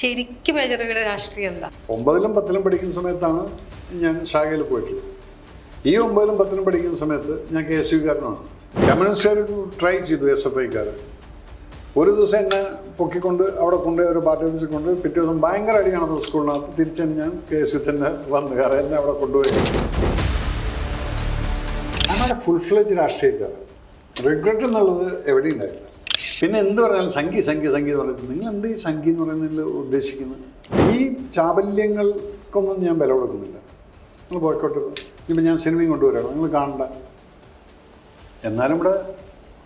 ശരിക്കും മേജറുകളുടെ രാഷ്ട്രീയം എന്താ? 9ലും 10ലും പഠിക്കുന്ന സമയത്താണ് ഞാൻ ശാഖയിൽ പോയിട്ടുള്ളത്. ഈ 9ലും 10ലും പഠിക്കുന്ന സമയത്ത് ഞാൻ KSUക്കാരനാണ്. കമ്മ്യൂണിസ്റ്റുകാർ ട്രൈ ചെയ്തു, SFIക്കാർ. ഒരു ദിവസം എന്നെ പൊക്കിക്കൊണ്ട് അവിടെ കൊണ്ടുപോയി ഒരു പാർട്ടി ഓഫീസിൽ കൊണ്ട് പിറ്റേ ദിവസം ഭയങ്കര അടി കാണുന്ന സ്കൂളിനകത്ത് തിരിച്ച് ഞാൻ KSU തന്നെ വന്നു. കാരണം എന്നെ അവിടെ കൊണ്ടുപോയി. അങ്ങനെ ഫുൾ ഫ്ലെജ് രാഷ്ട്രീയക്കാർ. റിഗ്രറ്റ് എന്നുള്ളത് എവിടെയും ഉണ്ടായില്ല. പിന്നെ എന്ത് പറഞ്ഞാലും സംഖ്യ എന്ന് പറയുന്നത്, നിങ്ങൾ എന്ത് ഈ സംഖ്യ എന്ന് പറയുന്നതിൽ ഉദ്ദേശിക്കുന്നത്? ഈ ചാബല്യങ്ങൾക്കൊന്നും ഞാൻ വില കൊടുക്കുന്നില്ല. നിങ്ങൾ പോയിക്കോട്ടെ. ഇപ്പം ഞാൻ സിനിമയും കൊണ്ടുവരാണ്, നിങ്ങൾ കാണണ്ട. എന്നാലും ഇവിടെ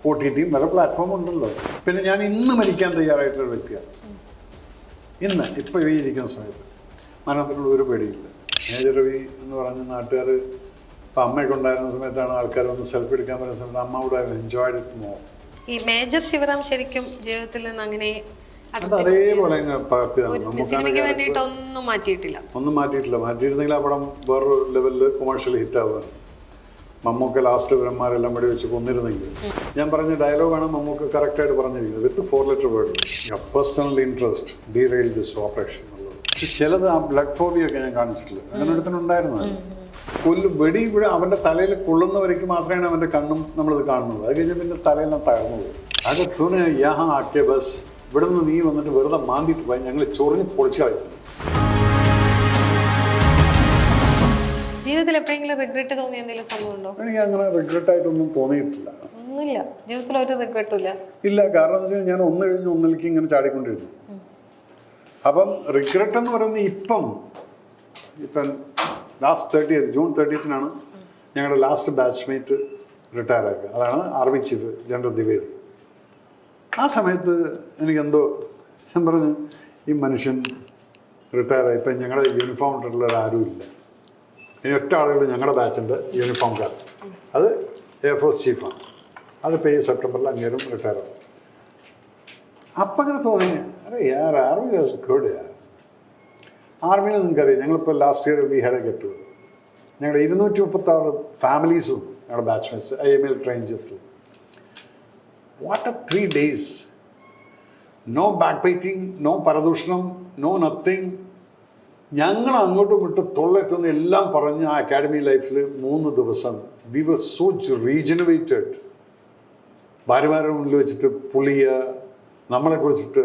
OTTയും പല പ്ലാറ്റ്ഫോമും ഉണ്ടല്ലോ. പിന്നെ ഞാൻ ഇന്ന് മരിക്കാൻ തയ്യാറായിട്ടുള്ള വ്യക്തിയാണ്. ഇപ്പോൾ ഈ ഇരിക്കുന്ന സമയത്ത് മരണത്തിനുള്ള ഒരു പേടിയില്ല. മേജർ രവി എന്ന് പറഞ്ഞ നാട്ടുകാർ ഇപ്പം അമ്മയൊക്കെ ഉണ്ടായിരുന്ന സമയത്താണ് ആൾക്കാർ വന്ന് സെൽഫി എടുക്കാൻ പറയുന്ന സമയത്ത് അമ്മ ഇവിടെ എൻജോയ്ഡ് ഇറ്റ് മോർ. ഈ മേജർ ശിവറാം ശരിക്കും ജീവിതത്തിൽ നിന്ന് അങ്ങനെ അത് അതേപോലെ സിനിമയ്ക്ക് വേണ്ടിയിട്ട് ഒന്നും മാറ്റിയിട്ടില്ല. മാറ്റിയിരുന്നെങ്കിൽ ആ പടം വേറൊരു ലെവലിൽ കൊമേഴ്ഷ്യൽ ഹിറ്റ് ആവുകയാണ്. മമ്മൂക്ക ലാസ്റ്റ് ഇവരന്മാരെല്ലാം കൂടി വെച്ച് കൊന്നിരുന്നെങ്കിൽ. ഞാൻ പറഞ്ഞ ഡയലോഗാണ് മമ്മൂക്ക കറക്റ്റായിട്ട് പറഞ്ഞിരിക്കുന്നത്. With 4 letter word. Personal interest derail this operation എന്നുള്ളത്. ചിലത് ആ ബ്ലഡ് ഫോബിയൊക്കെ ഞാൻ കാണിച്ചിട്ടില്ല. അങ്ങനെ ഒരുത്തനുണ്ടായിരുന്നു. വെടി ഇവിടെ അവൻ്റെ തലയിൽ കൊള്ളുന്നവരേക്ക് മാത്രമേ അവൻ്റെ കണ്ണും നമ്മളിത് കാണുന്നത്. അത് കഴിഞ്ഞാൽ പിന്നെ തലയെല്ലാം തകർന്നത്. അത് തുണി യാഹാ ആക്കിയ ബസ് ഇവിടെ നിന്ന് നീ വന്നിട്ട് വെറുതെ മാന്തിയിട്ട് പോയി ഞങ്ങൾ ചൊറിഞ്ഞ് പൊളിച്ചു കളയുന്നു. ജീവിതത്തിൽ എപ്പോഴെങ്കിലും റിഗ്രറ്റ് തോന്നിയ എന്തെങ്കിലും സംഭവം ഉണ്ടോ? എനിക്ക് അങ്ങനെ റിഗ്രറ്റ് ആയിട്ടൊന്നും തോന്നിയിട്ടില്ല. ഒന്നുമില്ല, ജീവിതത്തിൽ ഒരു റിഗ്രറ്റും ഇല്ല. ഇല്ല, കാരണം എന്താ വെച്ചാൽ ഞാൻ ഒന്ന് കഴിഞ്ഞ് ഒന്നിലേക്ക് ഇങ്ങനെ ചാടിക്കൊണ്ടിരുന്നു. അപ്പം റിഗ്രറ്റ് എന്ന് പറയുന്നത് ഇപ്പം ലാസ്റ്റ് ജൂൺ 30th ഞങ്ങളുടെ ലാസ്റ്റ് ബാച്ച്മേറ്റ് റിട്ടയർ ആക്കുക. അതാണ് ആർമി ചീഫ് ജനറൽ ദ്വിവേദി. ആ സമയത്ത് എനിക്കെന്തോ ഞാൻ പറഞ്ഞു, ഈ മനുഷ്യൻ റിട്ടയറായി. ഇപ്പം ഞങ്ങളുടെ യൂണിഫോം ഇട്ടിട്ടുള്ള ആരും ഇല്ല. ഇനി ഒറ്റ ആളുകൾ ഞങ്ങളുടെ ബാച്ചിൻ്റെ യൂണിഫോംകാർ. അത് എയർഫോഴ്സ് ചീഫാണ്. അതിപ്പോൾ ഈ സെപ്റ്റംബറിൽ അങ്ങേരും റിട്ടയർ ആവും. അപ്പം അങ്ങനെ തോന്നി, അരെ യാർ ആർമി വാസ് ഗുഡ് യാർ. ആർമിയിൽ നിങ്ങൾക്കറിയാം, ഞങ്ങളിപ്പോൾ last year we had a get together. ഞങ്ങളുടെ 236 ഫാമിലീസും ഞങ്ങളുടെ ബാച്ച്മേറ്റ്സ് IML ട്രെയിൻ ചെയ്തിട്ടുള്ളത്. What a 3 days. No back biting, no പരദൂഷണം, നോ നത്തിങ്. ഞങ്ങൾ അങ്ങോട്ടും ഇങ്ങോട്ടും തൊള്ളെത്തുന്ന എല്ലാം പറഞ്ഞ് ആ അക്കാഡമി ലൈഫിൽ 3 ദിവസം വി വർ സോ റീജനറേറ്റഡ്. ഭാര്യമാരുടെ മുന്നിൽ വെച്ചിട്ട് പുളിയ നമ്മളെ കുറിച്ചിട്ട്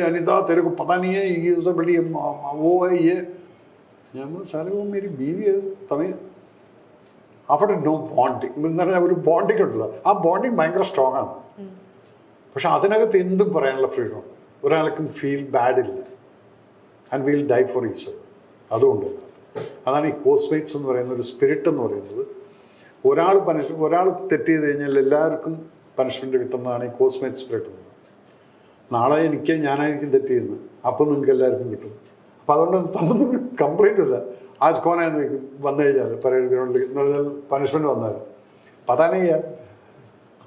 अनिता तेरे को पता नहीं है ये तो बड़ी वो है ये. നമ്മൾ സാറേ वो मेरी बीवी है. തമിഴ് അവിടെ നോ ബോണ്ടിങ് എന്ന് പറഞ്ഞാൽ ഒരു ബോണ്ടിങ് ഉണ്ടല്ലോ. ആ ബോണ്ടിങ് ഭയങ്കര സ്ട്രോങ് ആണ്. പക്ഷെ അതിനകത്ത് എന്തും പറയാനുള്ള ഫ്രീഡം ഉണ്ട്. ഒരാൾക്കും ഫീൽ ബാഡില്ല. And will die for each other. അതുകൊണ്ട് അതാണ് ഈ കോസ്മേറ്റ്സ് എന്ന് പറയുന്ന ഒരു സ്പിരിറ്റ് എന്ന് പറയുന്നത്. ഒരാൾ തെറ്റ് ചെയ്ത് കഴിഞ്ഞാൽ എല്ലാവർക്കും പണിഷ്മെൻറ്റ് കിട്ടുന്നതാണ് ഈ കോസ്മേറ്റ് സ്പിരിറ്റ്. നാളെ ഞാനായിരിക്കും തെറ്റ് ചെയ്യുന്നത്, അപ്പം നിങ്ങൾക്ക് എല്ലാവർക്കും കിട്ടും. അപ്പം അതുകൊണ്ട് നമുക്ക് കംപ്ലൈൻറ്റ് ഇല്ല. ആജ് കോനാന്ന് വയ്ക്കും വന്നു കഴിഞ്ഞാൽ പരേഡ് എന്ന് പറഞ്ഞാൽ പണിഷ്മെൻറ്റ് വന്നാൽ പതാനേ ചെയ്യാൻ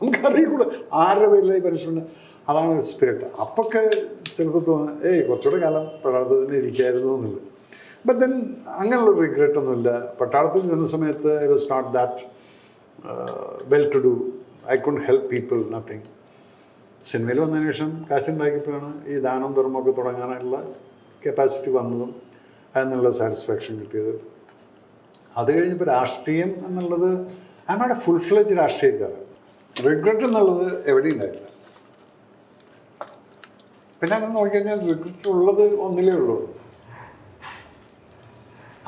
നമുക്കറിയില്ല ആരുടെ പേരിലായി പണിഷ്മെൻറ്റ്. അതാണ് ഒരു സ്പിരിറ്റ്. അപ്പൊക്കെ ചിലപ്പോൾ തോന്നുന്നു കുറച്ചുകൂടെ കാലം പട്ടാളത്തിൽ തന്നെ ഇരിക്കായിരുന്നു എന്നുള്ളത്. ബട്ട് ദെൻ അങ്ങനെയുള്ള റിഗ്രറ്റ് ഒന്നുമില്ല. പട്ടാളത്തിൽ ഇരുന്ന സമയത്ത് I was not that well to do. I could help people, nothing. സിനിമയിൽ വന്നതിന് ശേഷം കാശുണ്ടാക്കിയപ്പോഴാണ് ഈ ദാനം ധർമ്മമൊക്കെ തുടങ്ങാനുള്ള കപ്പാസിറ്റി വന്നതും അതിനുള്ള സാറ്റിസ്ഫാക്ഷൻ കിട്ടിയത്. അത് കഴിഞ്ഞപ്പോൾ രാഷ്ട്രീയം എന്നുള്ളത് I not a full fledge രാഷ്ട്രീയക്കാരൻ. റിഗ്രറ്റ് എന്നുള്ളത് എവിടെയും ഉണ്ടായില്ല. പിന്നെ അങ്ങനെ നോക്കിക്കഴിഞ്ഞാൽ റിഗ്രറ്റ് ഉള്ളത് ഒന്നിലേ ഉള്ളൂ.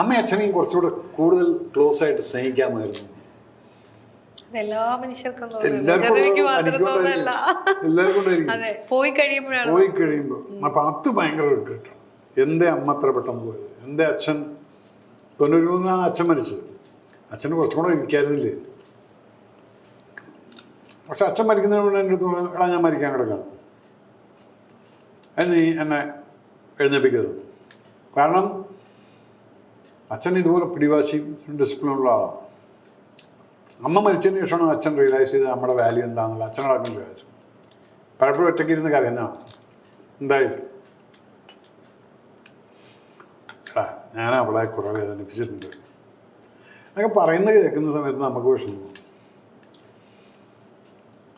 അമ്മയും അച്ഛനെയും കുറച്ചുകൂടെ കൂടുതൽ ക്ലോസ് ആയിട്ട് സ്നേഹിക്കാമായിരുന്നു. എല്ലാ മനുഷ്യർക്കും പോയി കഴിയുമ്പോൾ അപ്പൊ അത് ഭയങ്കര റിഗ്രറ്റ്. എൻ്റെ അമ്മ അത്ര പെട്ടെന്ന് പോയത്, എൻ്റെ അച്ഛൻ 93 അച്ഛൻ മരിച്ചത്. അച്ഛന് കുറച്ചും കൂടെ ഇരിക്കായിരുന്നില്ലേ. പക്ഷെ അച്ഛൻ മരിക്കുന്നതിന് മുന്നേ എൻ്റെ അടുത്ത് എടാ ഞാൻ മരിക്കാൻ കിടക്കണം, നീ എന്നെ എഴുന്നേപ്പിക്കരുത്. കാരണം അച്ഛൻ ഇതുപോലെ പിടിവാശിയും ഡിസിപ്ലിനുള്ള ആളാണ്. അമ്മ മരിച്ചതിന് ശേഷമാണ് അച്ഛൻ റിയലൈസ് ചെയ്ത് നമ്മുടെ വാല്യൂ എന്താണെന്നുള്ള. അച്ഛനടക്കം വിചാരിച്ചു. പലപ്പോഴും ഒറ്റയ്ക്ക് ഇരുന്ന് കരയുന്നതാണ്. എന്തായാലും ഞാൻ അവളെ കുറേ വേദനിപ്പിച്ചിട്ടുണ്ട് എന്നൊക്കെ പറയുന്നത് കേൾക്കുന്ന സമയത്ത് നമുക്ക് വിഷമം.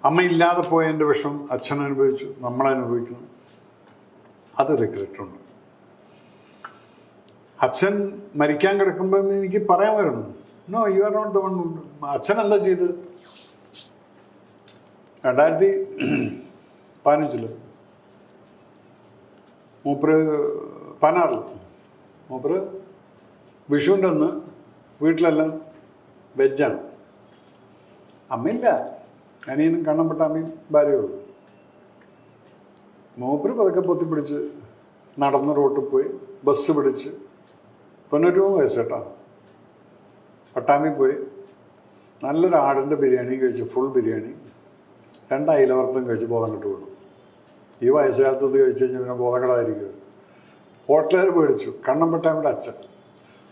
അമ്മ ഇല്ലാതെ പോയതിൻ്റെ വിഷമം അച്ഛൻ അനുഭവിച്ചു, നമ്മളനുഭവിക്കുന്നു. അത് റിഗ്രറ്റുണ്ട്. അച്ഛൻ മരിക്കാൻ കിടക്കുമ്പോൾ എനിക്ക് പറയാമായിരുന്നു, no you are not the one. അച്ഛൻ എന്താ ചെയ്ത് 2015 മൂപ്പര് 16 മൂപ്പര് വിഷുവിൻ്റെ അന്ന് വീട്ടിലെല്ലാം വെജാണ്. അമ്മയില്ല, അനിയനും കണ്ണപ്പെട്ട അമ്മയും ഭാര്യയുള്ളൂ. മൂപ്പര് പതുക്കെ പൊത്തിപ്പിടിച്ച് നടന്ന് റോട്ടിൽ പോയി ബസ് പിടിച്ച് 93 വയസ്സ് കേട്ടോ, പട്ടാമ്പി പോയി നല്ലൊരു ആടിൻ്റെ ബിരിയാണി കഴിച്ച്, ഫുൾ ബിരിയാണി, 2 അയിലവർത്തും കഴിച്ച് ബോധം കെട്ട് വീണു. ഈ വയസ്സുകാലത്ത് ഇത് കഴിച്ച് കഴിഞ്ഞാൽ പിന്നെ ബോധം കെടാതിരിക്കുക. ഹോട്ടലുകാർ പേടിച്ചു. കണ്ണമ്പട്ടാമ്പിയുടെ അച്ഛൻ,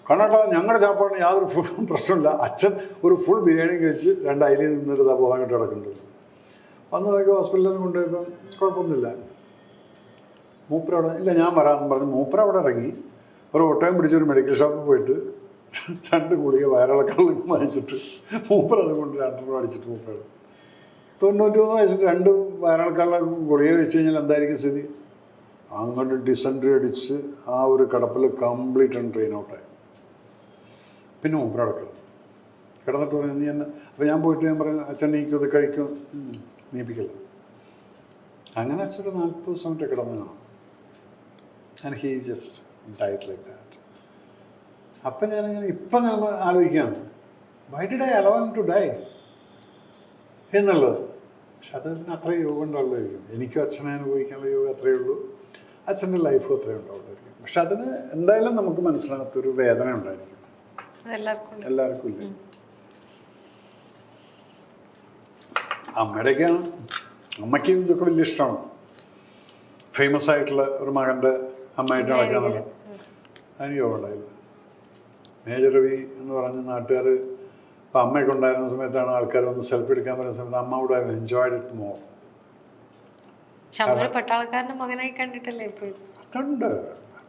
കണ്ണട്ടാ ഞങ്ങളുടെ ചാപ്പാടിന് യാതൊരു പ്രശ്നമില്ല, അച്ഛൻ ഒരു ഫുൾ ബിരിയാണി കഴിച്ച് 2 അയിലിൽ നിന്നിട്ട് ബോധം കെട്ട് കിടക്കുന്നുണ്ട്. വന്ന് നോക്കി ഹോസ്പിറ്റലിൽ കൊണ്ടുപോയപ്പം കുഴപ്പമൊന്നുമില്ല. മൂപ്പരവിടെ ഇല്ല, ഞാൻ വരാമെന്ന് പറഞ്ഞ് മൂപ്പരവിടെ ഇറങ്ങി ഒരു ഒട്ടയം പിടിച്ചൊരു മെഡിക്കൽ ഷോപ്പിൽ പോയിട്ട് 2 ഗുളിക വയറിളക്കം വാങ്ങിച്ചിട്ട് മൂപ്പരത് കൊണ്ട് 2 അടിച്ചിട്ട് മൂപ്പരാണ് 93 വയസ്സിൽ 2 വയറിളക്കാനുള്ള ഗുളിക കഴിച്ച് കഴിഞ്ഞാൽ എന്തായിരിക്കും സ്ഥിതി? അങ്ങോട്ട് ഡിസെൻട്രി അടിച്ച് ആ ഒരു കിടപ്പിൽ കംപ്ലീറ്റ് ട്രെയിൻ ഔട്ടായി. പിന്നെ മൂപ്പരവിടെ കിടന്നിട്ട് പറഞ്ഞു നീ എന്നെ. അപ്പോൾ ഞാൻ പോയിട്ട് ഞാൻ പറഞ്ഞു അച്ഛൻ നീക്കും ഇത് കഴിക്കും, നീപ്പിക്കില്ല. അങ്ങനെ അച്ഛൻ 40 ദിവസം മറ്റേ കിടന്നു കാണാം. And he just died like that. അപ്പം ഞാനിങ്ങനെ ഇപ്പം നമ്മൾ ആലോചിക്കുകയാണ്, why did I allow him to die എന്നുള്ളത്. പക്ഷെ അത് അത്രയും യോഗം ഉണ്ടാവുള്ളതായിരിക്കും. എനിക്കും അച്ഛനെ അനുഭവിക്കാനുള്ള യോഗം അത്രയേ ഉള്ളൂ, അച്ഛൻ്റെ ലൈഫും അത്രയും ഉണ്ടാവുള്ളതായിരിക്കും. പക്ഷെ അതിന് എന്തായാലും നമുക്ക് മനസ്സിലാകാത്തൊരു വേദന ഉണ്ടായിരിക്കും, എല്ലാവർക്കും ഇല്ല. അമ്മയുടെയൊക്കെയാണ്, അമ്മയ്ക്ക് ഇതൊക്കെ വലിയ ഇഷ്ടമാണ്. ഫേമസ് ആയിട്ടുള്ള ഒരു മകൻ്റെ അമ്മയായിട്ട് നടക്കാന്നുള്ള അതിന് യോഗം ഉണ്ടായില്ല. മേജർ രവി എന്ന് പറഞ്ഞ നാട്ടുകാർ ഇപ്പം അമ്മയൊക്കെ ഉണ്ടായിരുന്ന സമയത്താണ് ആൾക്കാർ വന്ന് സെൽഫി എടുക്കാൻ പറയുന്ന സമയത്ത് അമ്മ would have enjoyed it more. പട്ടാളക്കാരന്റെ മകനായി കണ്ടിട്ടല്ലേ അതുണ്ട്.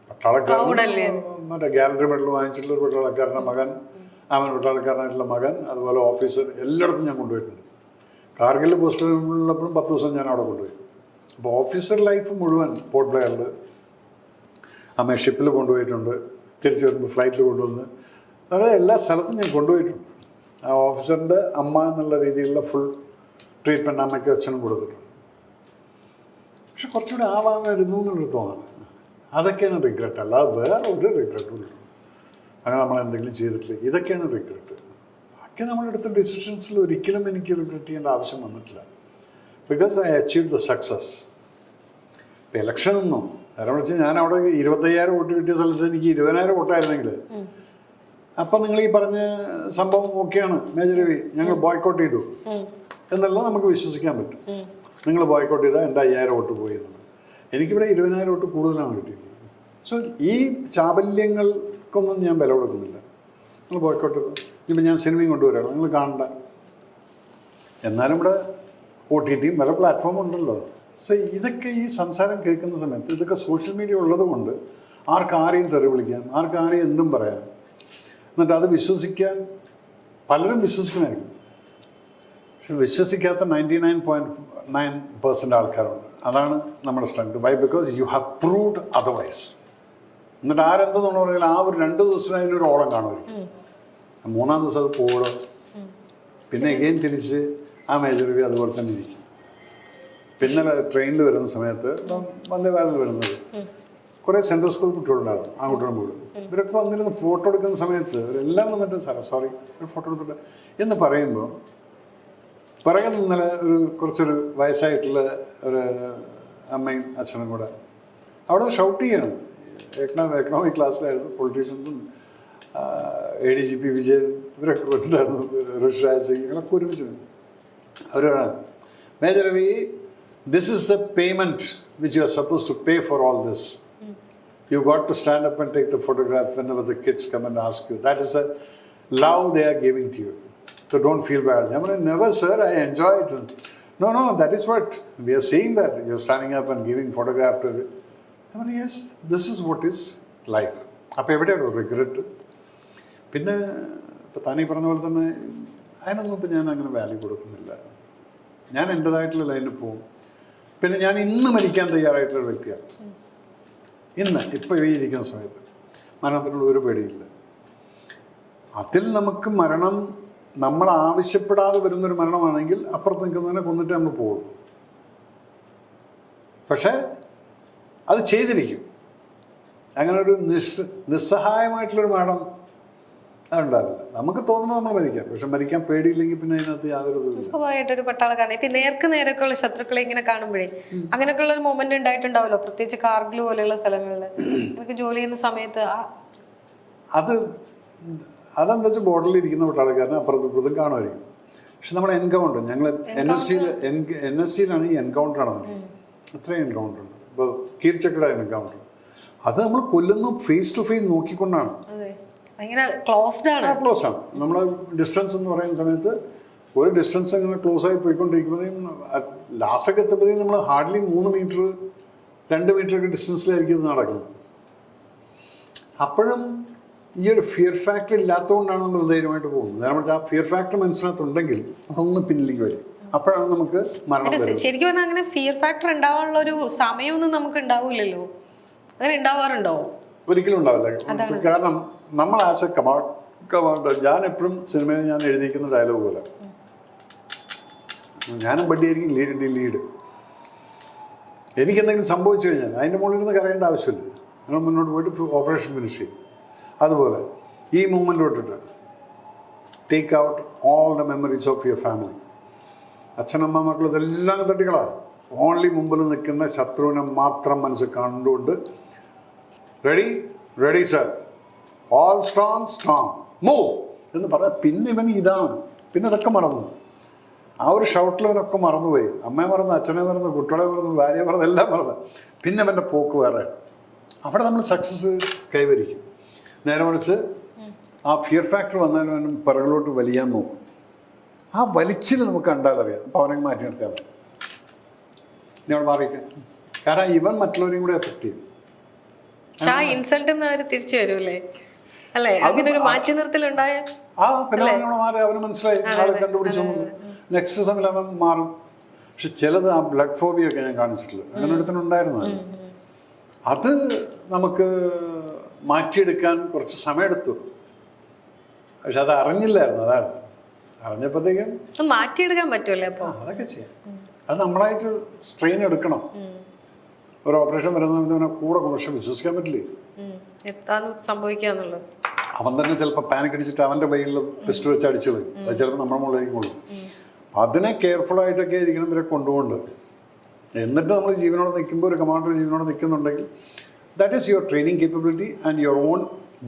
പട്ടാളക്കാരൻ മറ്റേ ഗാലറി മെഡൽ വാങ്ങിച്ചിട്ടുള്ള ഒരു പട്ടാളക്കാരൻ്റെ മകൻ, അവൻ പട്ടാളക്കാരനായിട്ടുള്ള മകൻ, അതുപോലെ ഓഫീസർ, എല്ലായിടത്തും ഞാൻ കൊണ്ടുപോയിട്ടുണ്ട്. കാർഗിൽ പോസ്റ്റിലുള്ളപ്പോഴും 10 ദിവസം ഞാൻ അവിടെ കൊണ്ടുപോയി. അപ്പോൾ ഓഫീസർ ലൈഫ് മുഴുവൻ പോർട്ട് ബ്ലെയറിൽ അമ്മ ഷിപ്പിൽ കൊണ്ടുപോയിട്ടുണ്ട്, തിരിച്ചു വരുമ്പോൾ ഫ്ലൈറ്റിൽ കൊണ്ടുവന്ന്, അതായത് എല്ലാ സ്ഥലത്തും ഞാൻ കൊണ്ടുപോയിട്ടുണ്ട്. ആ ഓഫീസറിൻ്റെ അമ്മ എന്നുള്ള രീതിയിലുള്ള ഫുൾ ട്രീറ്റ്മെൻറ്റ് അമ്മയ്ക്കും അച്ഛനും കൊടുത്തിട്ടുണ്ട്. പക്ഷെ കുറച്ചുകൂടി ആവാമായിരുന്നു എന്നുള്ളൊരു തോന്നണം. അതൊക്കെയാണ് റിഗ്രറ്റ്, അല്ലാതെ വേറെ ഒരു റിഗ്രറ്റും ഇല്ല. അങ്ങനെ നമ്മൾ എന്തെങ്കിലും ചെയ്തിട്ടില്ല, ഇതൊക്കെയാണ് റിഗ്രറ്റ്. ബാക്കി നമ്മളെടുത്ത ഡിസിഷൻസിൽ ഒരിക്കലും എനിക്ക് റിഗ്രറ്റ് ചെയ്യേണ്ട ആവശ്യം വന്നിട്ടില്ല. Because I achieve the success. ഇപ്പം ഇലക്ഷൻ ഒന്നും നേരെ വിളിച്ച് ഞാൻ അവിടെ 25,000 വോട്ട് കിട്ടിയ സ്ഥലത്ത് എനിക്ക് 20,000 വോട്ടായിരുന്നെങ്കിൽ അപ്പം നിങ്ങൾ ഈ പറഞ്ഞ സംഭവം ഓക്കെയാണ് മേജർ രവി, ഞങ്ങൾ ബോയ്ക്കോട്ട് ചെയ്തു എന്നുള്ളത് നമുക്ക് വിശ്വസിക്കാൻ പറ്റും. നിങ്ങൾ ബോയ്ക്കോട്ട് ചെയ്താൽ എൻ്റെ 5,000 വോട്ട് പോയി എന്നുള്ളത്. എനിക്കിവിടെ 20,000 വോട്ട് കൂടുതലാണ് കിട്ടിയിട്ടുള്ളത്. സോ ഈ ചാബല്യങ്ങൾക്കൊന്നും ഞാൻ വില കൊടുക്കുന്നില്ല. നിങ്ങൾ ബോയ്ക്കോട്ട് ചെയ്തു, ഇപ്പം ഞാൻ സിനിമയും കൊണ്ടുവരാണ്, നിങ്ങൾ കാണണ്ട. എന്നാലും ഇവിടെ OTT പല പ്ലാറ്റ്ഫോം ഉണ്ടല്ലോ. സോ ഇതൊക്കെ ഈ സംസാരം കേൾക്കുന്ന സമയത്ത് ഇതൊക്കെ സോഷ്യൽ മീഡിയ ഉള്ളത് കൊണ്ട് ആർക്കാരെയും തെറി വിളിക്കാം, ആർക്കാരെയും എന്തും പറയാം. എന്നിട്ട് അത് വിശ്വസിക്കാൻ പലരും വിശ്വസിക്കണമായിരിക്കും. പക്ഷെ വിശ്വസിക്കാത്ത 99.9% ആൾക്കാരുണ്ട്. അതാണ് നമ്മുടെ സ്ട്രെങ്ത്. Why? Because you have proved otherwise. എന്നിട്ട് ആരെന്തെന്ന് പറഞ്ഞാൽ ആ ഒരു 2 ദിവസം അതിനൊരു ഓളം കാണുമായിരിക്കും. 3-ാം ദിവസം അത് പോകണം, പിന്നെ എഗെയിൻ തിരിച്ച് ആ മേജർ രവി അതുപോലെ തന്നെ ഇരിക്കും. പിന്നെ ട്രെയിനിൽ വരുന്ന സമയത്ത് വന്ദേ ഭാരതിൽ വരുന്നത് കുറേ സെൻട്രൽ സ്കൂൾ കുട്ടികളുണ്ടായിരുന്നു, ആ കുട്ടികളും പോലും. ഇവരൊക്കെ വന്നിരുന്ന് ഫോട്ടോ എടുക്കുന്ന സമയത്ത് ഇവരെല്ലാം വന്നിട്ട് സാറേ സോറി ഒരു ഫോട്ടോ എടുത്തിട്ട് എന്ന് പറയുമ്പോൾ പിറകെ ഇന്നലെ കുറച്ചൊരു വയസ്സായിട്ടുള്ള ഒരു അമ്മയും അച്ഛനും കൂടെ അവിടെ ഷൗട്ട് ചെയ്യണം. എക്കണോമിക് ക്ലാസ്സിലായിരുന്നു. പൊളിറ്റീഷ്യൻസും ADGP വിജയൻ ഇവരൊക്കെ ഉണ്ടായിരുന്നു, ഋഷിരാജ് സിംഗ് ഇവരൊക്കെ ഒരുമിച്ചിരുന്നു. അവരാണ് major Ravi, this is the payment which you are supposed to pay for all this. You got to stand up and take the photograph whenever the kids come and ask you. That is a love they are giving to you. So don't feel bad. I mean, never sir, I enjoy it. No, that is what we are seeing, that you're standing up and giving photograph to it. I mean, yes, this is what is life. അപ്പോൾ എവിടെയാണോ regret? പിന്നെ ഇപ്പം താനീ പറഞ്ഞ പോലെ തന്നെ അതിനൊന്നും ഇപ്പം ഞാൻ അങ്ങനെ വാല്യൂ കൊടുക്കുന്നില്ല. ഞാൻ എൻ്റെതായിട്ടുള്ള ലൈനിൽ പോകും. പിന്നെ ഞാൻ ഇന്ന് മരിക്കാൻ തയ്യാറായിട്ടുള്ള വ്യക്തിയാണ്. ഇന്ന് ഇപ്പോൾ ഈ ഇരിക്കുന്ന സമയത്ത് മരണത്തിനുള്ള ഒരു പേടിയില്ല. അതിൽ നമുക്ക് മരണം നമ്മൾ ആവശ്യപ്പെടാതെ വരുന്നൊരു മരണമാണെങ്കിൽ അപ്പുറത്ത് നിൽക്കുന്നതിനെ കൊന്നിട്ട് നമ്മൾ പോകും. പക്ഷേ അത് ചെയ്തിരിക്കും. അങ്ങനെ ഒരു നിസ്സഹായമായിട്ടുള്ളൊരു മരണം അതുണ്ടാവില്ല. നമുക്ക് തോന്നുമ്പോൾ നമ്മൾ മരിക്കാം, പക്ഷെ മരിക്കാൻ പേടിയില്ലെങ്കിൽ പിന്നെ അതിനകത്ത് യാതൊരു ഇതുമില്ല. സ്വാഭാവികമായിട്ടൊരു പട്ടാളക്കാരൻ ഇപ്പൊ നേരൊക്കെ ഉള്ള ശത്രുക്കളെ ഇങ്ങനെ കാണുമ്പോഴേ അങ്ങനെയൊക്കെ ഉള്ള ഒരു മൊമെന്റ് ഉണ്ടായിട്ടുണ്ടാവല്ലോ, പ്രത്യേകിച്ച് കാർഗിൽ പോലെയുള്ള സ്ഥലങ്ങളിൽ എനിക്ക് ജോലി ചെയ്യുന്ന സമയത്ത്. അതെന്താ വെച്ചാൽ ബോർഡറിൽ ഇരിക്കുന്ന പട്ടാളക്കാരന് അപ്പുറത്തും ഇപ്പുറത്തും കാണുമായിരിക്കും. പക്ഷെ നമ്മൾ എൻകൗണ്ടർ, ഞങ്ങൾ NSTയിലാണ് ഈ എൻകൗണ്ടർ നടന്നത്. അത്രയും എൻകൗണ്ടർ ഉണ്ട്. ഇപ്പോൾ കീർച്ചക്കട എൻകൗണ്ടർ, അത് നമ്മൾ കൊല്ലുന്നു ഫേസ് ടു ഫേസ് നോക്കിക്കൊണ്ടാണ്. ക്ലോസ് ആണ്. നമ്മൾ ഡിസ്റ്റൻസ് എന്ന് പറയുന്ന സമയത്ത് ഒരു ഡിസ്റ്റൻസ് ഇങ്ങനെ ക്ലോസ് ആയി പോയിക്കൊണ്ടിരിക്കുമ്പോഴത്തേക്കും ലാസ്റ്റൊക്കെ എത്തുമ്പോഴത്തേക്കും നമ്മൾ ഹാർഡ്ലി 3 മീറ്റർ 2 മീറ്ററൊക്കെ ഡിസ്റ്റൻസിലായിരിക്കും ഇത് നടക്കുന്നത്. അപ്പോഴും ഈ ഒരു ഫിയർ ഫാക്ടർ ഇല്ലാത്തതുകൊണ്ടാണ് നമ്മൾ ധൈര്യമായിട്ട് പോകുന്നത്. കാരണം ആ ഫിയർ ഫാക്ടർ മനസ്സിനകത്തുണ്ടെങ്കിൽ നമ്മളൊന്ന് പിന്നിലേക്ക് വരും. അപ്പോഴാണ് നമുക്ക് മരണം. ശരിക്കും പറഞ്ഞാൽ അങ്ങനെ ഫിയർ ഫാക്ടർ ഉണ്ടാവാനുള്ള ഒരു സമയമൊന്നും നമുക്ക് ഉണ്ടാവില്ലല്ലോ. അങ്ങനെ ഉണ്ടാവാറുണ്ടോ? ഒരിക്കലും ഉണ്ടാവില്ല. കാരണം നമ്മൾ ആസ് എ കമാൻഡർ, ഞാൻ എപ്പോഴും സിനിമയിൽ ഞാൻ എഴുതിയിരിക്കുന്ന ഡയലോഗ് പോലെ ഞാനും ബഡ്ഡിയായിരിക്കും ലീഡ്. എനിക്കെന്തെങ്കിലും സംഭവിച്ചു കഴിഞ്ഞാൽ അതിൻ്റെ മുകളിൽ നിന്ന് കരയേണ്ട ആവശ്യമില്ല. ഞങ്ങൾ മുന്നോട്ട് പോയിട്ട് ഓപ്പറേഷൻ ഫിനിഷ് ചെയ്യും. അതുപോലെ ഈ മൂമെൻ്റ് തൊട്ടിട്ട് take out all the memories of your family. അച്ഛനമ്മ മക്കൾ ഇതെല്ലാം തട്ടികളാണ്. ഓൺലി മുമ്പിൽ നിൽക്കുന്ന ശത്രുവിനെ മാത്രം മനസ്സിൽ കണ്ടുകൊണ്ട് ready sir, all strong move എന്ന് പറയാം. പിന്നെ ഇവൻ ഇതാണ്. പിന്നെ അതൊക്കെ മറന്നു. ആ ഒരു ഷൗട്ടിൽ ഇവനൊക്കെ മറന്നുപോയി. അമ്മയെ മറന്നു, അച്ഛനെ മറന്നു, കുട്ടികളെ മറന്നു, ഭാര്യയെ മറന്നു, എല്ലാം മറന്നു. പിന്നെ അവൻ്റെ പോക്ക് വേറെ. അവിടെ നമ്മൾ സക്സസ് കൈവരിക്കും. നേരെ മറിച്ച് ആ ഫിയർ ഫാക്ടർ വന്നാലും അവനും പിറകിലോട്ട് വലിയാൻ നോക്കും. ആ വലിച്ചിൽ നമുക്ക് കണ്ടാലറിയാം. അപ്പോൾ അവനെ മാറ്റി നിർത്തിയാൽ മതി. ഞാൻ മാറിയിരിക്കാം. കാരണം ഇവൻ മറ്റുള്ളവരെയും കൂടെ എഫക്ട് ചെയ്യും. ഇൻസൾട്ട് തിരിച്ചു വരൂല്ലേ അല്ലേ? അങ്ങനെ ഒരു മാറ്റി നിർത്തലുണ്ടായ പിന്നെ മാറി അവന് മനസ്സിലായി, ആളെ കണ്ടുപിടിച്ചു. നെക്സ്റ്റ് സമയം അവൻ മാറും. പക്ഷെ ചിലത് ആ ബ്ലഡ് ഫോബിയൊക്കെ ഞാൻ കാണിച്ചിട്ടുള്ളൂ. അങ്ങനെ ഒരുത്തനുണ്ടായിരുന്നു. അത് നമുക്ക് മാറ്റിയെടുക്കാൻ കുറച്ച് സമയമെടുത്തു. പക്ഷെ അത് അറിഞ്ഞില്ലായിരുന്നു. അതാണ് അറിഞ്ഞപ്പോഴത്തേക്കും മാറ്റിയെടുക്കാൻ പറ്റുമല്ലേ? അപ്പോൾ അതൊക്കെ ചെയ്യാം. അത് നമ്മളായിട്ട് സ്ട്രെയിൻ എടുക്കണം. ഒരു ഓപ്പറേഷൻ വരുന്ന സമയത്ത് കൂടെ പക്ഷെ വിശ്വസിക്കാൻ പറ്റില്ലേ സംഭവിക്കാന്നുള്ളത്. അവൻ തന്നെ ചിലപ്പോൾ പാനിക് അടിച്ചിട്ട് അവൻ്റെ കയ്യിൽ പിസ്റ്റൾ വെച്ച് അടിച്ചത് അത് ചിലപ്പോൾ നമ്മുടെ മുകളിലേക്ക് കൊള്ളും. അതിനെ കെയർഫുൾ ആയിട്ടൊക്കെ ആയിരിക്കണം ഇവരെ കൊണ്ടുപോകേണ്ടത്. എന്നിട്ട് നമ്മൾ ജീവനോടെ നിൽക്കുമ്പോൾ, ഒരു കമാൻഡർ ജീവനോടെ നിൽക്കുന്നുണ്ടെങ്കിൽ that is your training capability and your own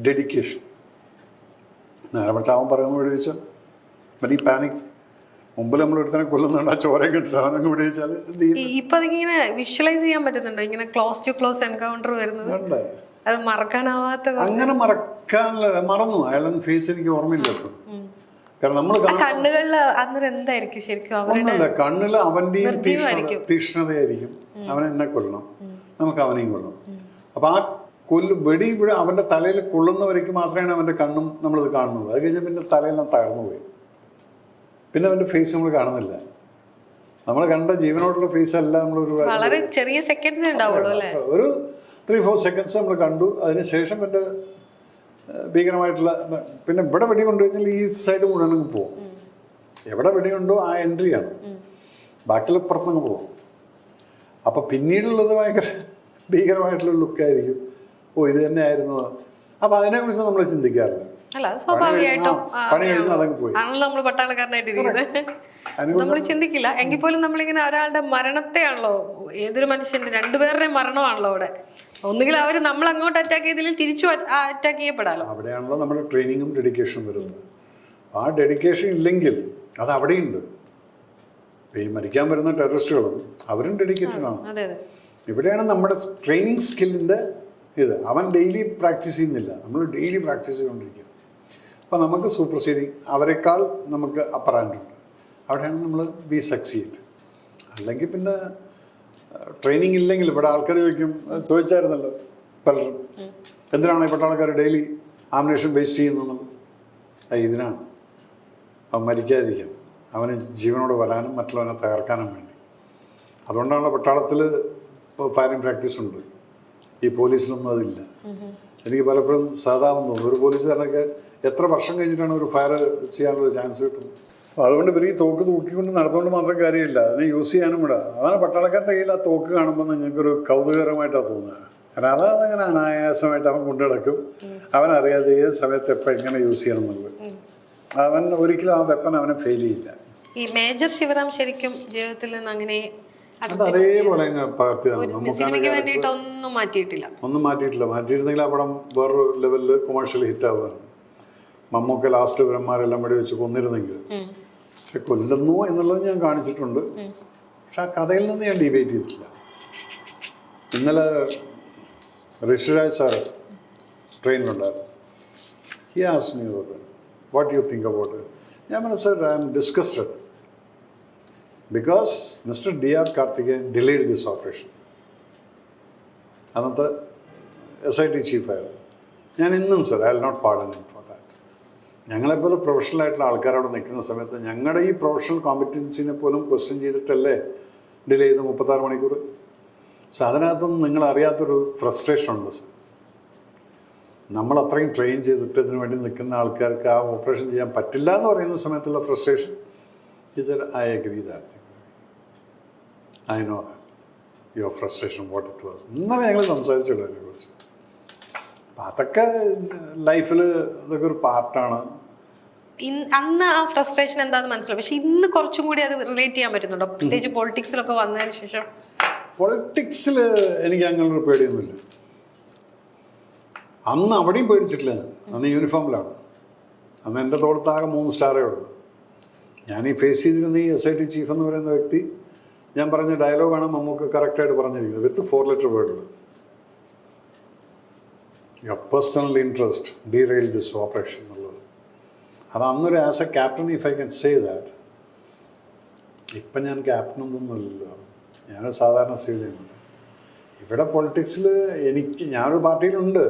dedication. നേരെ പക്ഷെ അവൻ പറയുന്നത് വെടിവെച്ചാൽ ഈ പാനിക് മുമ്പിൽ നമ്മൾ ഒരുത്തനെ കൊല്ലുന്നുണ്ട്, ആ ചോരയൊക്കെ ഇട്ടിട്ട് അവനങ്ങ് വെടിവെച്ചാൽ ഇപ്പൊ അതിങ്ങനെ വിഷ്വലൈസ് ചെയ്യാൻ പറ്റുന്നുണ്ടോ? ഇങ്ങനെ ക്ലോസ് ടു ക്ലോസ് എൻകൗണ്ടർ വരുന്നത് അത് മറക്കാനാവാത്ത. അങ്ങനെ മറക്കാനല്ല, മറന്നു. അയാളൊന്നും ഫേസ് എനിക്ക് ഓർമ്മയില്ല ഇപ്പോൾ. കാരണം നമ്മൾ കണ്ണുകളിൽ അന്നേരം എന്തായിരിക്കും ശരിക്കും? ഒന്നല്ല, കണ്ണിൽ അവൻ്റെയും തീക്ഷ്ണതയായിരിക്കും. അവൻ എന്നെ കൊല്ലണം, നമുക്ക് അവനെയും കൊല്ലണം. അപ്പം ആ വെടി ഇവിടെ അവൻ്റെ തലയിൽ കൊള്ളുന്നവരേക്ക് മാത്രമേ അവൻ്റെ കണ്ണും നമ്മളിത് കാണുന്നത്. അത് കഴിഞ്ഞാൽ പിന്നെ തലയെല്ലാം തകർന്നു പോയി. പിന്നെ അവൻ്റെ ഫേസ് നമ്മൾ കാണുന്നില്ല. നമ്മൾ കണ്ട ജീവനോടുള്ള ഫേസ് അല്ല. നമ്മളൊരു വളരെ ചെറിയ സെക്കൻഡ്സ് ഉണ്ടാവുള്ളൂ അല്ലേ? ഒരു 3-4 സെക്കൻഡ്സ് നമ്മൾ കണ്ടു. അതിനുശേഷം എൻ്റെ ഭീകരമായിട്ടുള്ള പിന്നെ ഇവിടെ വെടി കൊണ്ടുകഴിഞ്ഞാൽ ഈ സൈഡ് മുഴുവനും പോകും. എവിടെ വെടിയുണ്ടോ ആ എൻട്രിയാണ്. ബാക്കിയുള്ള പുറത്തുനിന്ന് പോകും. അപ്പോൾ പിന്നീടുള്ളത് ഭയങ്കര ഭീകരമായിട്ടുള്ള ലുക്കായിരിക്കും. ഇത് തന്നെ ആയിരുന്നു. അപ്പം അതിനെക്കുറിച്ച് നമ്മൾ ചിന്തിക്കാറില്ല. പണി കഴിഞ്ഞു അതങ്ങ് പോയി. നമ്മൾ പട്ടാളക്കാരനായിട്ടിരിക്കുന്നത് നമ്മൾ ചിന്തിക്കില്ല. എങ്കിൽ പോലും നമ്മളിങ്ങനെ ഒരാളുടെ മരണത്തെയാണല്ലോ, ഏതൊരു മനുഷ്യന്റെ രണ്ടുപേരുടെയും മരണമാണല്ലോ അവിടെ. ഒന്നുകിൽ അവർ നമ്മൾ അങ്ങോട്ട് അറ്റാക്ക് ചെയ്തില്ലെങ്കിൽ തിരിച്ചു അറ്റാക്ക് ചെയ്യപ്പെടാലോ. അവിടെയാണല്ലോ നമ്മുടെ ട്രെയിനിങ്ങും ഡെഡിക്കേഷനും വരുന്നത്. ആ ഡെഡിക്കേഷൻ ഇല്ലെങ്കിൽ അത് അവിടെയുണ്ട്. ഈ മരിക്കാൻ വരുന്ന ടെററിസ്റ്റുകളും അവരും ഡെഡിക്കേറ്റഡാണ്. ഇവിടെയാണ് നമ്മുടെ ട്രെയിനിങ് സ്കില്ലിൻ്റെ ഇത്. അവൻ ഡെയിലി പ്രാക്ടീസ് ചെയ്യുന്നില്ല, നമ്മൾ ഡെയിലി പ്രാക്ടീസ് ചെയ്തുകൊണ്ടിരിക്കുക. അപ്പോൾ നമുക്ക് സൂപ്പർസീഡിങ് അവരെക്കാൾ നമുക്ക് അപ്പർ ഹാൻഡ് ഉണ്ട്. അവിടെയാണ് നമ്മൾ ബി സക്സീഡ്. അല്ലെങ്കിൽ പിന്നെ ട്രെയിനിങ് ഇല്ലെങ്കിൽ ഇവിടെ ആൾക്കാർ ചോദിച്ചായിരുന്നല്ലോ പലരും, എന്തിനാണ് ഈ പട്ടാളക്കാർ ഡെയിലി ആമിനേഷൻ വേസ്റ്റ് ചെയ്യുന്നത്? ഇതിനാണ്. അവൻ മരിക്കാതിരിക്കാൻ, അവന് ജീവനോട് വരാനും മറ്റുള്ളവനെ തകർക്കാനും വേണ്ടി. അതുകൊണ്ടാണല്ലോ പട്ടാളത്തിൽ ഫയറിംഗ് പ്രാക്ടീസ് ഉണ്ട്. ഈ പോലീസിലൊന്നും അതില്ല. എനിക്ക് പലപ്പോഴും സാധാരണ തോന്നുന്നു ഒരു പോലീസുകാരനൊക്കെ എത്ര വർഷം കഴിഞ്ഞിട്ടാണ് ഒരു ഫയർ ചെയ്യാനുള്ള ചാൻസ് കിട്ടുന്നത്. അപ്പോൾ അതുകൊണ്ട് ഇവർ ഈ തോക്ക് തൂക്കിക്കൊണ്ട് നടന്നുകൊണ്ട് മാത്രം കാര്യമില്ല, അതിനെ യൂസ് ചെയ്യാനും കൂടെ. അതാണ് പട്ടാളക്കാരുടെ കയ്യിൽ ആ തോക്ക് കാണുമ്പോൾ നിങ്ങൾക്കൊരു കൗതുകകരമായിട്ടാണ് തോന്നുന്നത്. കാരണം അതങ്ങനെ അനായാസമായിട്ട് അവൻ കൊണ്ടു നടക്കും. അവനറിയാതെ ഏത് സമയത്ത് എപ്പോൾ എങ്ങനെ യൂസ് ചെയ്യണം എന്നുള്ളത്. അവൻ ഒരിക്കലും ആ വെപ്പൺ അവനെ ഫെയിൽ ചെയ്യില്ല. ഈ മേജർ ശിവറാം ശരിക്കും ജീവിതത്തിൽ നിന്ന് അങ്ങനെ അത് അതേപോലെ സിനിമയ്ക്ക് വേണ്ടിയിട്ട് ഒന്നും മാറ്റിയിട്ടില്ല. മാറ്റിയിരുന്നെങ്കിൽ ആ പടം വേറൊരു ലെവലിൽ കൊമേഴ്ഷ്യൽ ഹിറ്റ് ആവുമായിരുന്നു. മമ്മൂക്ക ലാസ്റ്റ് ഇവരന്മാരെല്ലാം വെടി വെച്ച് കൊന്നിരുന്നെങ്കിൽ. പക്ഷെ കൊല്ലുന്നു എന്നുള്ളത് ഞാൻ കാണിച്ചിട്ടുണ്ട്. പക്ഷെ ആ കഥയിൽ നിന്ന് ഞാൻ ഡിബേറ്റ് ചെയ്തിട്ടില്ല. ഇന്നലെ ഋഷിരാജ് സാർ ട്രെയിനിലുണ്ടായിരുന്നു. He asked me about what you think about it. ഞാൻ പറഞ്ഞു sir I am disgusted because mister D.R. Karthikeyan delayed this operation. അന്നത്തെ SIT ചീഫായിരുന്നു. ഞാൻ ഇന്നും sir I will not pardon him for that. ഞങ്ങളെപ്പോലെ പ്രൊഫഷണൽ ആയിട്ടുള്ള ആൾക്കാരവിടെ നിൽക്കുന്ന സമയത്ത് ഞങ്ങളുടെ ഈ പ്രൊഫഷണൽ കോമ്പറ്റൻസിനെ പോലും ക്വസ്റ്റ്യൻ ചെയ്തിട്ടല്ലേ ഡിലേ ചെയ്ത് 36 മണിക്കൂർ. പക്ഷെ അതിനകത്തൊന്നും നിങ്ങളറിയാത്തൊരു ഫ്രസ്ട്രേഷൻ ഉണ്ട് സർ. നമ്മൾ അത്രയും ട്രെയിൻ ചെയ്തിട്ട് ഇതിനു വേണ്ടി നിൽക്കുന്ന ആൾക്കാർക്ക് ആ ഓപ്പറേഷൻ ചെയ്യാൻ പറ്റില്ല എന്ന് പറയുന്ന സമയത്തുള്ള ഫ്രസ്ട്രേഷൻ ഇത് I agree that. I know your frustration what it was. ഇന്നലെ ഞങ്ങൾ സംസാരിച്ചുള്ളൂ അതിനെക്കുറിച്ച്. അപ്പം അതൊക്കെ ലൈഫിൽ ഇതൊക്കെ ഒരു പാർട്ടാണ്. അന്ന് ആ ഫ്രസ്ട്രേഷൻ എന്താണെന്ന് മനസ്സിലാവും. പക്ഷെ ഇന്ന് കുറച്ചും കൂടി അത് റിലേറ്റ് ചെയ്യാൻ പറ്റുന്നുണ്ടോ, പ്രത്യേകിച്ച് പൊളിറ്റിക്സിലൊക്കെ വന്നതിന് ശേഷം? പൊളിറ്റിക്സിൽ എനിക്ക് അങ്ങനൊരു പേടിയൊന്നുമില്ല. അന്ന് അവിടെയും പേടിച്ചിട്ടില്ല. അന്ന് യൂണിഫോമിലാണ്. അന്ന് എൻ്റെ തോളത്താകെ 3 സ്റ്റാറേ ഉള്ളൂ. ഞാൻ ഈ ഫേസ് ചെയ്തിരുന്ന ഈ SIT ചീഫ് എന്ന് പറയുന്ന വ്യക്തി ഞാൻ പറഞ്ഞ ഡയലോഗാണ് നമുക്ക് കറക്റ്റായിട്ട് പറഞ്ഞിരിക്കുന്നത് വിത്ത് 4 letter വേർഡിൽ. Your personal interest derail this operation എന്നുള്ളത്. അത് അന്നൊരു as a captain if I can say that. ഇപ്പം ഞാൻ ക്യാപ്റ്റനൊന്നുമില്ലല്ലോ, ഞാനൊരു സാധാരണ സിവിലിയനാണ്. ഇവിടെ പൊളിറ്റിക്സിൽ ഞാനൊരു പാർട്ടിയിലുണ്ട്.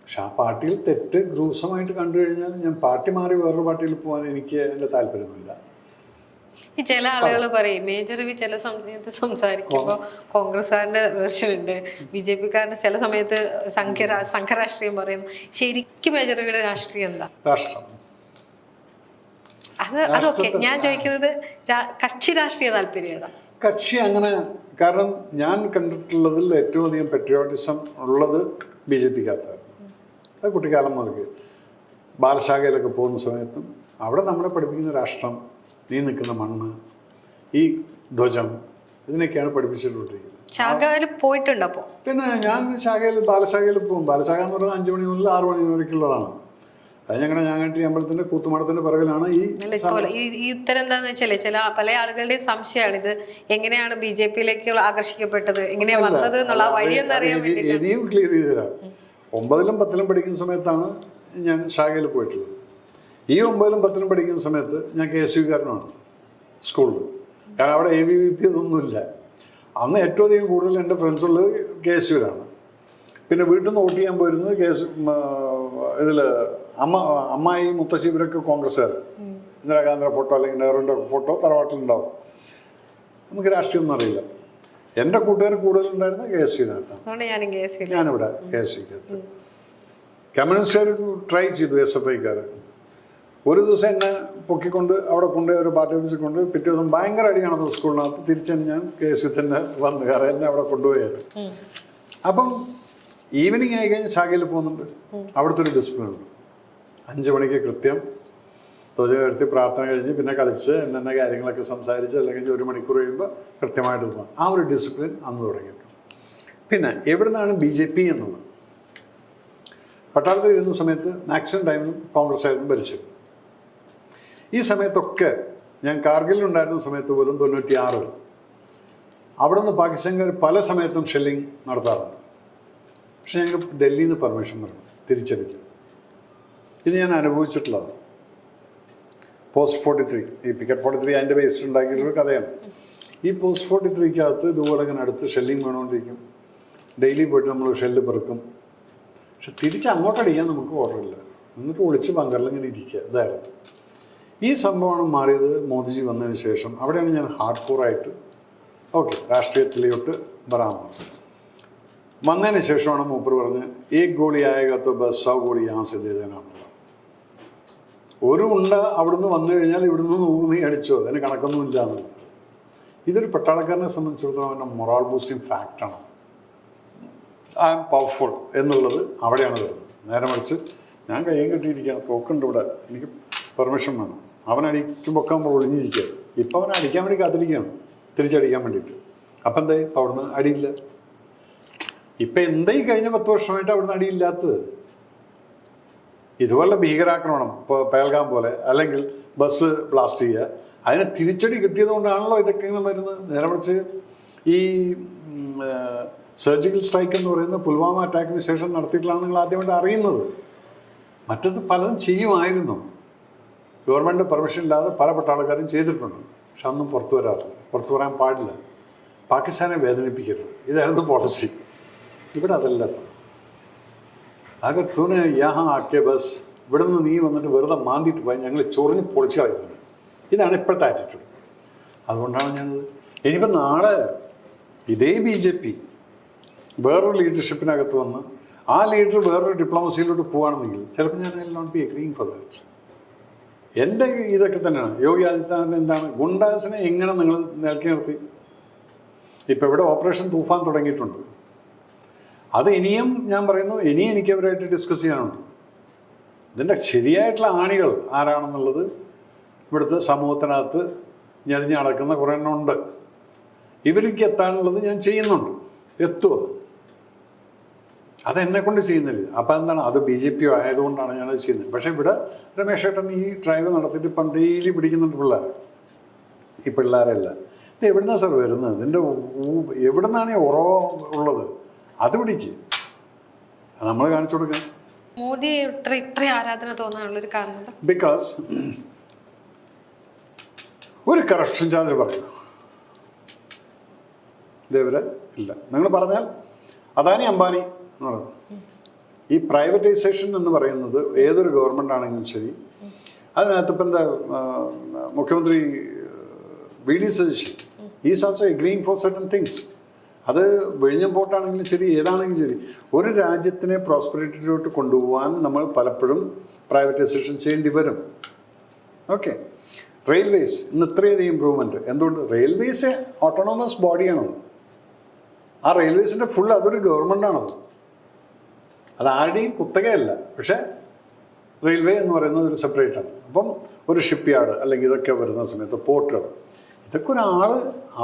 പക്ഷെ ആ പാർട്ടിയിൽ തെറ്റ് ഗ്രൂസമായിട്ട് കണ്ടു കഴിഞ്ഞാൽ ഞാൻ പാർട്ടി മാറി വേറൊരു പാർട്ടിയിൽ പോകാൻ എനിക്ക് എൻ്റെ താല്പര്യമൊന്നുമില്ല. ഈ ചില ആളുകൾ പറയും മേജർ രവി ചില സമയത്ത് സംസാരിക്കുമ്പോൾ കോൺഗ്രസ്സുകാരൻ്റെ വേർഷൻ ഉണ്ട്, BJP-കാരൻ്റെ ചില സമയത്ത് സംഘരാഷ്ട്രീയം പറയും. ശരിക്കും മേജർ രവിയുടെ രാഷ്ട്രീയം എന്താ? രാഷ്ട്രം അതൊക്കെ ഞാൻ ചോദിക്കുന്നത് കക്ഷി രാഷ്ട്രീയ താല്പര്യം ഏതാ? കക്ഷി അങ്ങനെ, കാരണം ഞാൻ കണ്ടിട്ടുള്ളതിൽ ഏറ്റവും അധികം പെട്രിയോട്ടിസം ഉള്ളത് BJP-ക്കകത്തായിരുന്നു. അത് കുട്ടിക്കാലം മുതൽ ബാലശാഖയിലൊക്കെ പോകുന്ന സമയത്തും അവിടെ നമ്മളെ പഠിപ്പിക്കുന്ന രാഷ്ട്രം, നീ നിൽക്കുന്ന മണ്ണ്, ഈ ധ്വജം, ഇതിനൊക്കെയാണ് പഠിപ്പിച്ചിട്ടുണ്ടിരിക്കുന്നത്. ശാഖയിൽ പോയിട്ടുണ്ട്. അപ്പോൾ പിന്നെ ഞാൻ ബാലശാഖയിൽ പോകും. ബാലശാഖ എന്ന് പറയുന്നത് 5 മണി മുതൽ 6 മണി വരയ്ക്കുള്ളതാണ്. അത് ഞങ്ങളുടെ ഞാങ്ങാട്ടി അമ്പലത്തിന്റെ കൂത്തുമാടത്തിന്റെ പിറകിലാണ് ഈ ഉത്തരം എന്താന്ന് വെച്ചാലേ ചില പല ആളുകളുടെ സംശയമാണ് ഇത് എങ്ങനെയാണ് BJP-യിലേക്ക് ആകർഷിക്കപ്പെട്ടത്, എങ്ങനെയാ വന്നത് എന്നുള്ള വഴിയൊന്നും അറിയാൻ വേണ്ടി. ഇനിയും ക്ലിയർ ചെയ്ത് തരാം. 9ലും 10ലും പഠിക്കുന്ന സമയത്താണ് ഞാൻ ശാഖയിൽ പോയിട്ടുള്ളത്. ഈ 9ലും 10ലും പഠിക്കുന്ന സമയത്ത് ഞാൻ KSU-കാരനാണ് സ്കൂളിൽ. കാരണം അവിടെ ABVP ഒന്നുമില്ല. അന്ന് ഏറ്റവും അധികം കൂടുതൽ എൻ്റെ ഫ്രണ്ട്സ് ഉള്ളത് KSU-ലാണ്. പിന്നെ വീട്ടിൽ നിന്ന് വോട്ട് ചെയ്യാൻ പോയിരുന്നത് ഇതിൽ അമ്മായി മുത്തശ്ശി ഇവരൊക്കെ കോൺഗ്രസ്സുകാർ. ഇന്ദിരാഗാന്ധിയുടെ ഫോട്ടോ അല്ലെങ്കിൽ നെഹ്റുവിൻ്റെ ഫോട്ടോ തറവാട്ടിലുണ്ടാവും. നമുക്ക് രാഷ്ട്രീയമൊന്നും അറിയില്ല. എൻ്റെ കൂട്ടുകാർ കൂടുതലുണ്ടായിരുന്നത് KSU-നകത്താണ്. ഞാനിവിടെ KSU-ക്കകത്ത്. കമ്മ്യൂണിസ്റ്റുകാർ ട്രൈ ചെയ്തു, SFI-ക്കാർ. ഒരു ദിവസം എന്നെ പൊക്കിക്കൊണ്ട് അവിടെ കൊണ്ടുപോയി ഒരു പാർട്ടി ഓഫീസിൽ കൊണ്ട് പിറ്റേ ദിവസം ഭയങ്കര അടിയാണത് സ്കൂളിനകത്ത്. തിരിച്ച് ഞാൻ KSU തന്നെ വന്നു, കാരണം എന്നെ അവിടെ കൊണ്ടുപോയത്. അപ്പം ഈവനിങ് ആയി കഴിഞ്ഞ് ശാഖയിൽ പോകുന്നുണ്ട്. അവിടുത്തെ ഒരു ഡിസിപ്ലിൻ ഉണ്ട്. 5 മണിക്ക് കൃത്യം ധ്വജം ഉയർത്തി പ്രാർത്ഥന കഴിഞ്ഞ് പിന്നെ കളിച്ച് എന്നെ കാര്യങ്ങളൊക്കെ സംസാരിച്ച് അല്ലെങ്കിൽ 1 മണിക്കൂർ കഴിയുമ്പോൾ കൃത്യമായിട്ട് പോകാം. ആ ഒരു ഡിസിപ്ലിൻ അന്ന് തുടങ്ങിയിട്ടുണ്ട്. പിന്നെ എവിടെ നിന്നാണ് BJP എന്നുള്ളത്? പട്ടാളത്തിൽ ഇരുന്ന സമയത്ത് മാക്സിമം ടൈമിലും കോൺഗ്രസ് ആയിരുന്നു ഭരിച്ചത്. ഈ സമയത്തൊക്കെ ഞാൻ കാർഗിലുണ്ടായിരുന്ന സമയത്ത് പോലും 96 അവിടെ നിന്ന് പാകിസ്ഥാൻകാർ പല സമയത്തും ഷെല്ലിങ് നടത്താറുണ്ട്. പക്ഷെ ഞങ്ങൾ ഡൽഹിയിൽ നിന്ന് പെർമിഷൻ വരണം തിരിച്ചടിക്കും. ഇത് ഞാൻ അനുഭവിച്ചിട്ടുള്ളതാണ്. പോസ്റ്റ് 43 ഈ പിക്കറ്റ് 43 അതിൻ്റെ ബേസിൽ ഉണ്ടാക്കിയിട്ടൊരു കഥയാണ്. ഈ പോസ്റ്റ് 43-ക്കകത്ത് ഇതുപോലെ ഇങ്ങനെ അടുത്ത് ഷെല്ലിങ് വേണോണ്ടിരിക്കും. ഡെയിലി പോയിട്ട് നമ്മൾ ഷെല്ല് പെറുക്കും. പക്ഷെ തിരിച്ച് അങ്ങോട്ടടിക്കാൻ നമുക്ക് ഓർഡറില്ല. എന്നിട്ട് ഒളിച്ച് ബങ്കറിൽ ഇങ്ങനെ ഇരിക്കുക. ഇതായിരുന്നു ഈ സംഭവമാണ് മാറിയത് മോദിജി വന്നതിന് ശേഷം. അവിടെയാണ് ഞാൻ ഹാർഡ് കോറായിട്ട് രാഷ്ട്രീയത്തിലോട്ട് വരാൻ. വന്നതിന് ശേഷമാണ് മൂപ്പർ പറഞ്ഞ് ഏക് ഗോളി ആയകത്തോ ബസ് 100 ഗോളി യാൻ സെ ദേ ദേനാണ്. ഒരു ഉണ്ട അവിടുന്ന് വന്നു കഴിഞ്ഞാൽ ഇവിടുന്ന് 100 നീ അടിച്ചോ, അതിന് കണക്കൊന്നുമില്ല എന്നുള്ളത്. ഇതൊരു പട്ടാളക്കാരനെ സംബന്ധിച്ചിടത്തോളം അവൻ്റെ മൊറാൾ ബൂസ്റ്റിംഗ് ഫാക്റ്റാണ്. ഐ ആം പവർഫുൾ എന്നുള്ളത് അവിടെയാണ് വരുന്നത്. നേരെ മറിച്ച് ഞാൻ കയ്യും കെട്ടിയിരിക്കുകയാണ്, തോക്കുണ്ട് ഇവിടെ, എനിക്ക് പെർമിഷൻ വേണം. അവൻ അടിക്കുമ്പോൾ നമ്മൾ ഒളിഞ്ഞിരിക്കുക. ഇപ്പം അവനെ അടിക്കാൻ വേണ്ടി കാത്തിരിക്കുകയാണ്, തിരിച്ചടിക്കാൻ വേണ്ടിയിട്ട്. അപ്പം എന്തായി? അവിടുന്ന് അടിയില്ല. ഇപ്പം എന്തായി കഴിഞ്ഞ 10 വർഷമായിട്ട് അവിടുന്ന് അടിയില്ലാത്തത്? ഇതുപോലെ ഭീകരാക്രമണം, ഇപ്പോൾ പേൽഗാം പോലെ, അല്ലെങ്കിൽ ബസ് ബ്ലാസ്റ്റ് ചെയ്യുക, അതിന് തിരിച്ചടി കിട്ടിയത് കൊണ്ടാണല്ലോ ഇതൊക്കെ ഇങ്ങനെ വരുന്നത്. നേരെ മറിച്ച് ഈ സർജിക്കൽ സ്ട്രൈക്ക് എന്ന് പറയുന്നത് പുൽവാമ അറ്റാക്കിന് ശേഷം നടത്തിയിട്ടാണ് നിങ്ങൾ ആദ്യമായിട്ട് അറിയുന്നത്. മറ്റത് പലതും ചെയ്യുമായിരുന്നു, ഗവൺമെൻറ് പെർമിഷൻ ഇല്ലാതെ പല പട്ടാളക്കാരും ചെയ്തിട്ടുണ്ട്. പക്ഷെ അതൊന്നും പുറത്തു വരാറില്ല, പുറത്തു വരാൻ പാടില്ല. പാകിസ്ഥാനെ വേദനിപ്പിക്കരുത്, ഇതായിരുന്നു പോളിസി. ഇവിടെ അതല്ല. അഗർ തൂനെ യഹാ ആക്കിയ ബസ്, ഇവിടെ നിന്ന് നീ വന്നിട്ട് വെറുതെ മാന്തിയിട്ട് പോയി ഞങ്ങൾ ചൊറിഞ്ഞ് പൊളിച്ചു കളയുന്നത്. ഇതാണ് ഇപ്പോഴത്തെ ആറ്റിറ്റ്യൂഡ്. അതുകൊണ്ടാണ് ഞാനത്. ഇനിയിപ്പോൾ നാളെ ഇതേ BJP വേറൊരു ലീഡർഷിപ്പിനകത്ത് വന്ന് ആ ലീഡർ വേറൊരു ഡിപ്ലോമസിയിലോട്ട് പോവുകയാണെന്നെങ്കിൽ ചിലപ്പോൾ ഞാൻ I will not be agreeing for that. എൻ്റെ ഇതൊക്കെ തന്നെയാണ്. യോഗി ആദിത്യനാഥിന് എന്താണ്, ഗുണ്ടാസിനെ എങ്ങനെ നിങ്ങൾ നിലക്കി നിർത്തി? ഇപ്പം ഇവിടെ ഓപ്പറേഷൻ തൂഫാൻ തുടങ്ങിയിട്ടുണ്ട്. അത് ഇനിയും ഞാൻ പറയുന്നു, ഇനിയും എനിക്ക് അവരായിട്ട് ഡിസ്കസ് ചെയ്യാനുണ്ട്. ഇതിൻ്റെ ശരിയായിട്ടുള്ള ആണികൾ ആരാണെന്നുള്ളത് ഇവിടുത്തെ സമൂഹത്തിനകത്ത് ഞെളിഞ്ഞ് നടക്കുന്ന കുറേ എണ്ണം ഉണ്ട്. ഇവർക്ക് എത്താനുള്ളത് ഞാൻ ചെയ്യുന്നുണ്ട്, എത്തുമോ? അതെന്നെ കൊണ്ട് ചെയ്യുന്നില്ല. അപ്പം എന്താണ്, അത് BJP ആയതുകൊണ്ടാണ് ഞാനത് ചെയ്യുന്നത്. പക്ഷേ ഇവിടെ രമേശ് ഏട്ടൻ ഈ ഡ്രൈവ് നടത്തിയിട്ട് ഇപ്പം ഡെയിലി പിടിക്കുന്നുണ്ട് പിള്ളേർ. ഈ പിള്ളേരല്ല ഇത് എവിടുന്നാണ് സാർ വരുന്നത്? ഇതിൻ്റെ എവിടുന്നാണ് ഈ ഉറവ ഉള്ളത്? അത് പിടിക്കുക, നമ്മൾ കാണിച്ചു കൊടുക്കുക. മോദി ഇത്ര ആരാധന തോന്നാനുള്ളൊരു കാരണം ബിക്കോസ് ഒരു കറപ്ഷൻ ചാർജ് പറയുന്നു ഇതേവരെ ഇല്ല. നിങ്ങൾ പറഞ്ഞാൽ അദാനി അംബാനി എന്ന് പറയുന്നത്, ഈ പ്രൈവറ്റൈസേഷൻ എന്ന് പറയുന്നത് ഏതൊരു ഗവൺമെൻറ് ആണെങ്കിലും ശരി, അതിനകത്ത് ഇപ്പം എന്താ മുഖ്യമന്ത്രി VD Satheesan is also agreeing for certain things. അത് വിഴിഞ്ഞം പോർട്ടാണെങ്കിലും ശരി, ഏതാണെങ്കിലും ശരി, ഒരു രാജ്യത്തിനെ പ്രോസ്പെരിറ്റിയിലോട്ട് കൊണ്ടുപോകാൻ നമ്മൾ പലപ്പോഴും പ്രൈവറ്റൈസേഷൻ ചെയ്യേണ്ടി വരും. ഓക്കെ, റെയിൽവേസ് ഇന്ന് ഇത്രയധികം ഇമ്പ്രൂവ്മെൻറ്റ്. എന്തുകൊണ്ട്? റെയിൽവേസ് ഓട്ടോണോമസ് ബോഡിയാണത്. ആ റെയിൽവേസിൻ്റെ ഫുൾ അതൊരു ഗവൺമെൻറ്റാണത്, അത് ആരുടെയും കുത്തകയല്ല. പക്ഷേ റെയിൽവേ എന്ന് പറയുന്നത് ഒരു സെപ്പറേറ്റാണ്. അപ്പം ഒരു ഷിപ്പ് യാർഡ് അല്ലെങ്കിൽ ഇതൊക്കെ വരുന്ന സമയത്ത് പോർട്ടുകൾ, ഇതൊക്കെ ഒരാൾ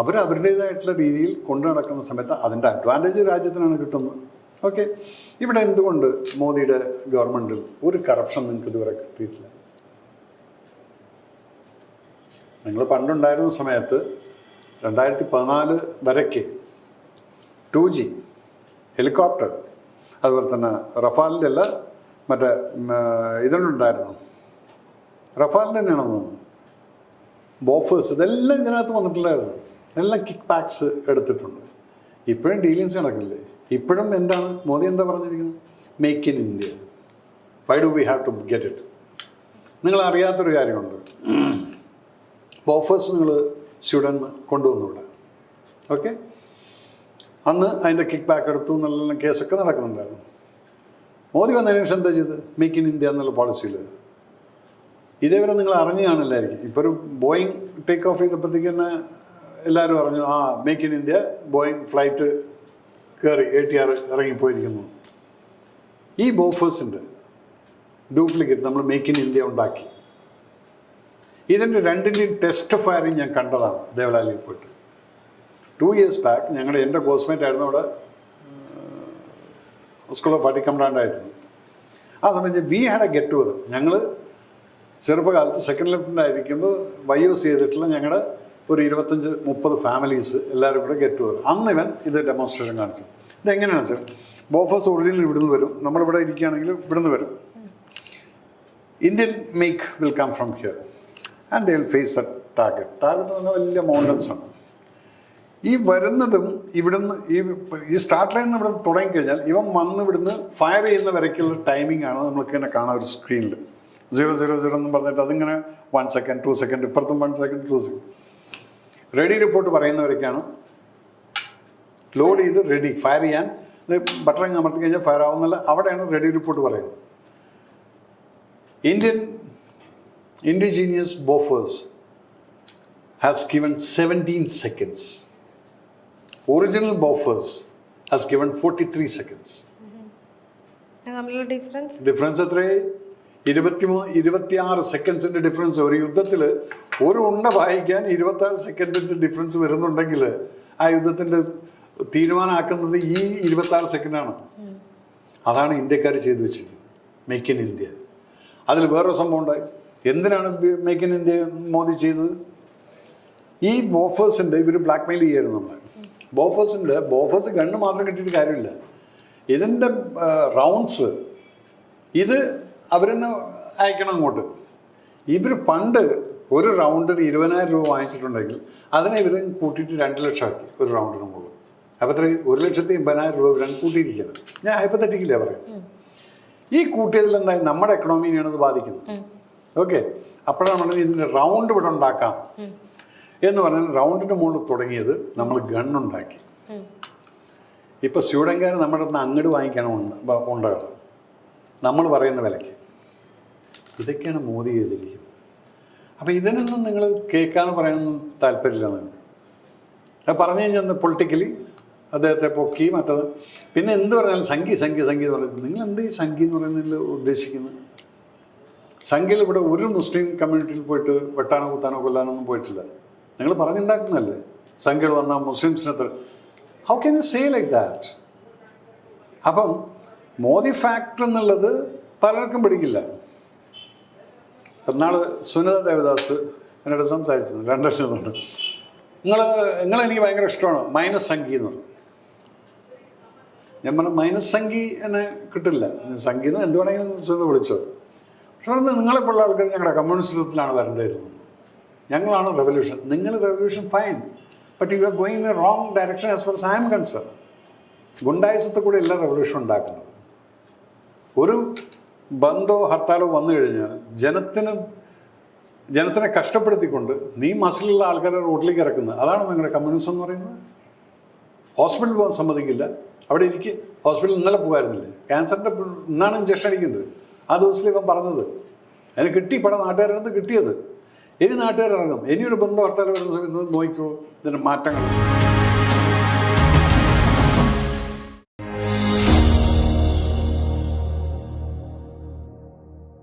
അവരുടേതായിട്ടുള്ള രീതിയിൽ കൊണ്ടു നടക്കുന്ന സമയത്ത് അതിൻ്റെ അഡ്വാൻറ്റേജ് രാജ്യത്തിനാണ് കിട്ടുന്നത്. ഓക്കെ, ഇവിടെ എന്തുകൊണ്ട് മോദിയുടെ ഗവൺമെൻറ്റിൽ ഒരു കറപ്ഷൻ നിങ്ങൾക്ക് ഇതുവരെ കിട്ടിയിട്ടില്ല? നിങ്ങൾ പണ്ടുണ്ടായിരുന്ന സമയത്ത് 2014 വരയ്ക്ക് 2G ഹെലികോപ്റ്റർ, അതുപോലെ തന്നെ റഫാലിൻ്റെ അല്ല മറ്റേ ഇതിനുണ്ടായിരുന്നു, റഫാലിൻ്റെ തന്നെയാണെന്ന് തോന്നുന്നു, ബോഫേഴ്സ്, ഇതെല്ലാം ഇതിനകത്ത് വന്നിട്ടില്ലായിരുന്നു. എല്ലാം കിക്ക് ബാക്സ് എടുത്തിട്ടുണ്ട്. ഇപ്പോഴും ഡീലിങ്സ് നടക്കില്ലേ? ഇപ്പോഴും എന്താണ് മോദി എന്താ പറഞ്ഞിരിക്കുന്നത്? Make in India. Why do we have to get it? നിങ്ങൾ അറിയാത്തൊരു കാര്യമുണ്ട്. ബോഫേഴ്സ് നിങ്ങൾ സ്വീഡൻ കൊണ്ടുവന്നു ഇവിടെ. ഓക്കെ, അന്ന് അതിൻ്റെ കിക്ക് ബാക്ക് എടുത്തു എന്നുള്ള കേസൊക്കെ നടക്കുന്നുണ്ടായിരുന്നു. മോദി വന്നതിന് ശേഷം എന്താ ചെയ്ത്? മേക്ക് ഇൻ ഇന്ത്യ എന്നുള്ള പോളിസിയിൽ ഇതേവരെ നിങ്ങൾ അറിഞ്ഞു കാണില്ലായിരിക്കും. ഇപ്പോൾ ഒരു ബോയിങ് ടേക്ക് ഓഫ് ചെയ്തപ്പോഴത്തേക്ക് തന്നെ എല്ലാവരും അറിഞ്ഞു, ആ make in India, Boeing flight കയറി ATR ഇറങ്ങിപ്പോയിരിക്കുന്നു. ഈ ബോഫേഴ്സിൻ്റെ ഡ്യൂപ്ലിക്കേറ്റ് നമ്മൾ മേക്ക് ഇൻ ഇന്ത്യ ഉണ്ടാക്കി. ഇതിൻ്റെ രണ്ടിൻ്റെയും ടെസ്റ്റ് ഫയറിങ് ഞാൻ കണ്ടതാണ് ദേവലാലിയിൽ പോയിട്ട്. 2 years ബാക്ക് എൻ്റെ കോസ്മേറ്റ് ആയിരുന്നു അവിടെ, സ്കൂൾ ഓഫ് ആർട്ട് കമാൻഡായിരുന്നു. ആ സമയത്ത് V had a get together. ഞങ്ങൾ ചെറുപ്പകാലത്ത് സെക്കൻഡ് ലെഫ്റ്റനൻ്റ് ആയിരിക്കുമ്പോൾ YOC ചെയ്തിട്ടുള്ള ഞങ്ങളുടെ ഒരു 25-30 ഫാമിലീസ് എല്ലാവരും കൂടെ ഗെറ്റ് ടുഗദർ. അന്ന് ഇവൻ ഇത് ഡെമോൺസ്ട്രേഷൻ കാണിച്ചു. ഇതെങ്ങനെയാണെന്ന് വെച്ചാൽ ബോഫേഴ്സ് ഒറിജിനൽ ഇവിടുന്ന് വരും, നമ്മളിവിടെ ഇരിക്കുകയാണെങ്കിൽ ഇവിടുന്ന് വരും. Indian make will come from here and they will face a target. Target എന്ന് പറഞ്ഞാൽ വലിയ മൗണ്ടൻസാണ്. ഈ വരുന്നതും ഇവിടുന്ന് ഈ സ്റ്റാർട്ട് ലൈനിൽ നിന്ന് ഇവിടെ തുടങ്ങിക്കഴിഞ്ഞാൽ ഇവൻ വന്ന് ഇവിടുന്ന് ഫയർ ചെയ്യുന്ന വരയ്ക്കുള്ള ടൈമിംഗ് ആണ് നമ്മൾക്ക് തന്നെ കാണാം ഒരു സ്ക്രീനിൽ. 000 എന്ന് പറഞ്ഞിട്ട് അതിങ്ങനെ 1 second 2 second ഇപ്പുറത്തും 1 second 2 second റെഡി റിപ്പോർട്ട് പറയുന്നവരൊക്കെയാണ് ലോഡ് ചെയ്ത് റെഡി ഫയർ ചെയ്യാൻ ബട്ടൺ അമർത്തി കഴിഞ്ഞാൽ ഫയർ ആവുന്നില്ല. അവിടെയാണ് റെഡി റിപ്പോർട്ട് പറയുന്നത്. Indian indigenous Bofors has given 17 seconds. Original Bofors has given 43 seconds. തമ്മിലുള്ള ഡിഫറൻസ് എത്രയായി? 26 സെക്കൻഡ്സിന്റെ ഡിഫറൻസ്. ഒരു യുദ്ധത്തിൽ ഒരു ഉണ്ട വായിക്കാൻ 26 സെക്കൻഡിന്റെ ഡിഫറൻസ് വരുന്നുണ്ടെങ്കിൽ ആ യുദ്ധത്തിന്റെ തീരുമാനമാക്കുന്നത് ഈ 26 സെക്കൻഡാണ്. അതാണ് ഇന്ത്യക്കാർ ചെയ്തു വെച്ചിരിക്കുന്നത്. Make in India. അതിൽ വേറൊരു സംഭവം ഉണ്ടായി. എന്തിനാണ് മേക്ക് ഇൻ ഇന്ത്യ മോദി ചെയ്തത്? ഈ ബോഫേഴ്സിൻ്റെ ഇവർ ബ്ലാക്ക് മെയിൽ ചെയ്യായിരുന്നു നമ്മളെ. ബോഫേഴ്സ് ഗണ്ണ് മാത്രം കിട്ടിയിട്ട് കാര്യമില്ല. ഇതിൻ്റെ റൗണ്ട്സ് ഇത് അവരെന്നെ അയക്കണം അങ്ങോട്ട്. ഇവർ പണ്ട് ഒരു റൗണ്ടിന് 20,000 രൂപ വാങ്ങിച്ചിട്ടുണ്ടെങ്കിൽ അതിനെ ഇവർ കൂട്ടിയിട്ട് 2 ലക്ഷം ആക്കി ഒരു റൗണ്ടിന് മുകളിൽ. അപ്പോൾ അത്ര 1,80,000 രൂപ ഇവരാണ് കൂട്ടിയിരിക്കുന്നത്. ഞാൻ ഹൈപ്പത്തറ്റിക്കില്ല പറയാം. ഈ കൂട്ടിയതിൽ എന്തായി? നമ്മുടെ എക്കണോമിനെയാണ് അത് ബാധിക്കുന്നത്. ഓക്കെ, അപ്പോഴാണ് നമ്മൾ ഇതിൻ്റെ റൗണ്ട് ഇവിടെ ഉണ്ടാക്കാം എന്ന് പറഞ്ഞാൽ റൗണ്ടിൻ്റെ മുകളിൽ തുടങ്ങിയത് നമ്മൾ ഗണ്ണുണ്ടാക്കി. ഇപ്പം സ്യൂഡൻകാർ നമ്മുടെ അടുത്ത് അങ്ങോട്ട് വാങ്ങിക്കണം ഉണ്ടാകും നമ്മൾ പറയുന്ന വിലയ്ക്ക്. ഇതൊക്കെയാണ് മോദി ചെയ്തിരിക്കുന്നത്. അപ്പം ഇതിനൊന്നും നിങ്ങൾ കേൾക്കാനും പറയാനൊന്നും താല്പര്യമില്ല. നിങ്ങൾക്ക് അത് പറഞ്ഞു കഴിഞ്ഞാൽ പൊളിറ്റിക്കലി അദ്ദേഹത്തെ പൊക്കി മറ്റത്. പിന്നെ എന്ത് പറഞ്ഞാലും സംഖ്യ എന്ന് പറയുന്നത്, നിങ്ങൾ എന്ത് ഈ സംഖ്യ എന്ന് പറയുന്നതിൽ ഉദ്ദേശിക്കുന്നത്? സംഖ്യയിൽ ഇവിടെ ഒരു മുസ്ലിം കമ്മ്യൂണിറ്റിയിൽ പോയിട്ട് വെട്ടാനോ കുത്താനോ കൊല്ലാനോ ഒന്നും പോയിട്ടില്ല. നിങ്ങൾ പറഞ്ഞുണ്ടാക്കുന്നതല്ലേ സംഖ്യകൾ വന്നാൽ മുസ്ലിംസിനത്ര. How can you say like that? അപ്പം മോദി ഫാക്ടർ എന്നുള്ളത് പലർക്കും പിടിക്കില്ല. ഇപ്പം നാളെ സുനിത ദേവദാസ് എന്നോട് സംസാരിച്ചിരുന്നു 2 ലക്ഷം കൊണ്ട്. നിങ്ങളെനിക്ക് ഭയങ്കര ഇഷ്ടമാണ് മൈനസ് സംഖ്യ എന്ന് പറഞ്ഞു. ഞാൻ പറഞ്ഞു മൈനസ് സംഖ്യ എന്നെ കിട്ടില്ല. സംഖ്യ എന്ന് എന്ത് വേണമെങ്കിലും സുനിത വിളിച്ചോ. പക്ഷെ പറഞ്ഞത് നിങ്ങളെപ്പോലുള്ള ആൾക്കാർ ഞങ്ങളുടെ കമ്മ്യൂണിസത്തിലാണ് വരേണ്ടിയിരുന്നത്. ഞങ്ങളാണ് റെവല്യൂഷൻ. നിങ്ങൾ revolution fine, but you are going in a wrong direction as far I am concern. ഗുണ്ടായുസത്തെ കൂടെ എല്ലാ റെവല്യൂഷൻ ഉണ്ടാക്കുന്നത്. ഒരു ബന്ധോ ഹർത്താലോ വന്നു കഴിഞ്ഞാൽ ജനത്തിനെ കഷ്ടപ്പെടുത്തിക്കൊണ്ട് നീ മസിലുള്ള ആൾക്കാരെ റോഡിലേക്ക് ഇറക്കുന്നത്. അതാണ് നിങ്ങളുടെ കമ്മ്യൂണിസം എന്ന് പറയുന്നത്. ഹോസ്പിറ്റലിൽ പോകാൻ സമ്മതിക്കില്ല. അവിടെ ഇരിക്കും. ഹോസ്പിറ്റലിൽ ഇന്നലെ പോകുമായിരുന്നില്ലേ? ക്യാൻസറിൻ്റെ ഇന്നാണ് ഇഞ്ചക്ഷൻ അടിക്കുന്നത്. ആ ദിവസത്തിൽ ഇവൻ പറഞ്ഞത് അതിന് കിട്ടി. പടം നാട്ടുകാരുടെ അടുത്ത് കിട്ടിയത്. ഇനി നാട്ടുകാരിറങ്ങും. ഇനിയൊരു ബന്ധം ഹർത്താൽ വരുന്ന സമയത്ത് നോക്കിക്കോളൂ ഇതിൻ്റെ മാറ്റങ്ങൾ.